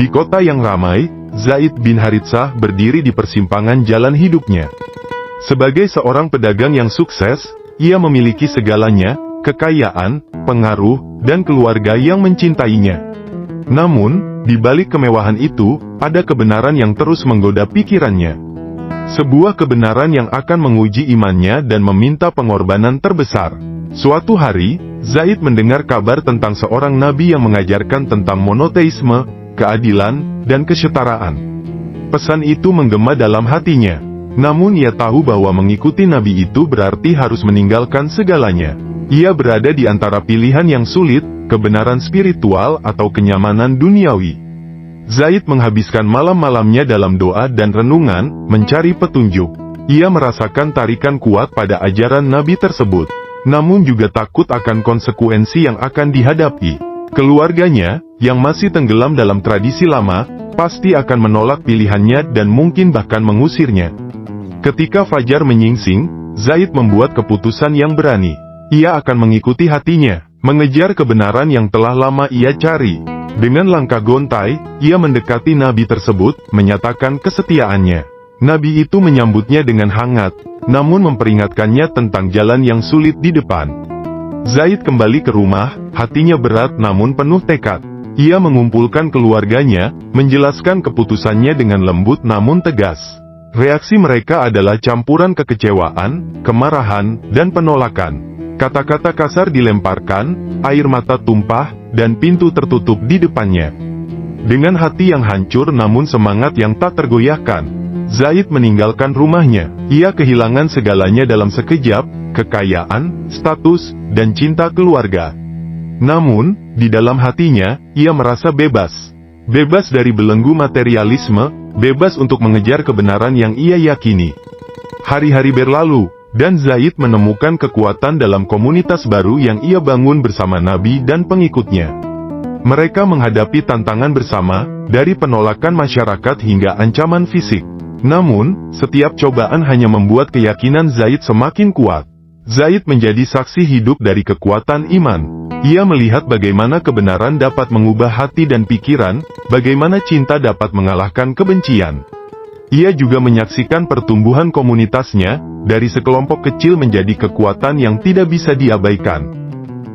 Di kota yang ramai, Zaid bin Haritsah berdiri di persimpangan jalan hidupnya. Sebagai seorang pedagang yang sukses, ia memiliki segalanya, kekayaan, pengaruh, dan keluarga yang mencintainya. Namun, di balik kemewahan itu, ada kebenaran yang terus menggoda pikirannya. Sebuah kebenaran yang akan menguji imannya dan meminta pengorbanan terbesar. Suatu hari, Zaid mendengar kabar tentang seorang nabi yang mengajarkan tentang monoteisme, keadilan, dan kesetaraan. Pesan itu menggema dalam hatinya. Namun ia tahu bahwa mengikuti nabi itu berarti harus meninggalkan segalanya. Ia berada di antara pilihan yang sulit, kebenaran spiritual atau kenyamanan duniawi. Zaid menghabiskan malam-malamnya dalam doa dan renungan, mencari petunjuk. Ia merasakan tarikan kuat pada ajaran nabi tersebut. Namun juga takut akan konsekuensi yang akan dihadapi. Keluarganya, yang masih tenggelam dalam tradisi lama, pasti akan menolak pilihannya dan mungkin bahkan mengusirnya. Ketika fajar menyingsing, Zaid membuat keputusan yang berani. Ia akan mengikuti hatinya, mengejar kebenaran yang telah lama ia cari. Dengan langkah gontai, ia mendekati nabi tersebut, menyatakan kesetiaannya. Nabi itu menyambutnya dengan hangat, namun memperingatkannya tentang jalan yang sulit di depan. Zaid kembali ke rumah, hatinya berat namun penuh tekad. Ia mengumpulkan keluarganya, menjelaskan keputusannya dengan lembut namun tegas. Reaksi mereka adalah campuran kekecewaan, kemarahan, dan penolakan. Kata-kata kasar dilemparkan, air mata tumpah, dan pintu tertutup di depannya. Dengan hati yang hancur namun semangat yang tak tergoyahkan, Zaid meninggalkan rumahnya. Ia kehilangan segalanya dalam sekejap, kekayaan, status, dan cinta keluarga. Namun, di dalam hatinya, ia merasa bebas. Bebas dari belenggu materialisme, bebas untuk mengejar kebenaran yang ia yakini. Hari-hari berlalu, dan Zaid menemukan kekuatan dalam komunitas baru yang ia bangun bersama Nabi dan pengikutnya. Mereka menghadapi tantangan bersama, dari penolakan masyarakat hingga ancaman fisik. Namun, setiap cobaan hanya membuat keyakinan Zaid semakin kuat. Zaid menjadi saksi hidup dari kekuatan iman. Ia melihat bagaimana kebenaran dapat mengubah hati dan pikiran, bagaimana cinta dapat mengalahkan kebencian. Ia juga menyaksikan pertumbuhan komunitasnya, dari sekelompok kecil menjadi kekuatan yang tidak bisa diabaikan.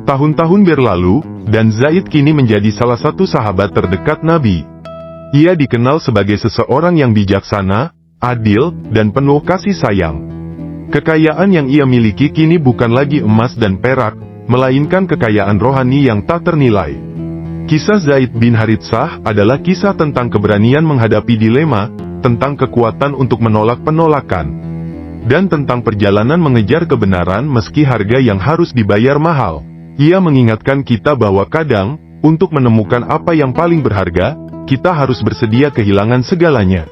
Tahun-tahun berlalu, dan Zaid kini menjadi salah satu sahabat terdekat Nabi. Ia dikenal sebagai seseorang yang bijaksana, adil, dan penuh kasih sayang. Kekayaan yang ia miliki kini bukan lagi emas dan perak, melainkan kekayaan rohani yang tak ternilai. Kisah Zaid bin Haritsah adalah kisah tentang keberanian menghadapi dilema, tentang kekuatan untuk menolak penolakan, dan tentang perjalanan mengejar kebenaran meski harga yang harus dibayar mahal. Ia mengingatkan kita bahwa kadang, untuk menemukan apa yang paling berharga, kita harus bersedia kehilangan segalanya.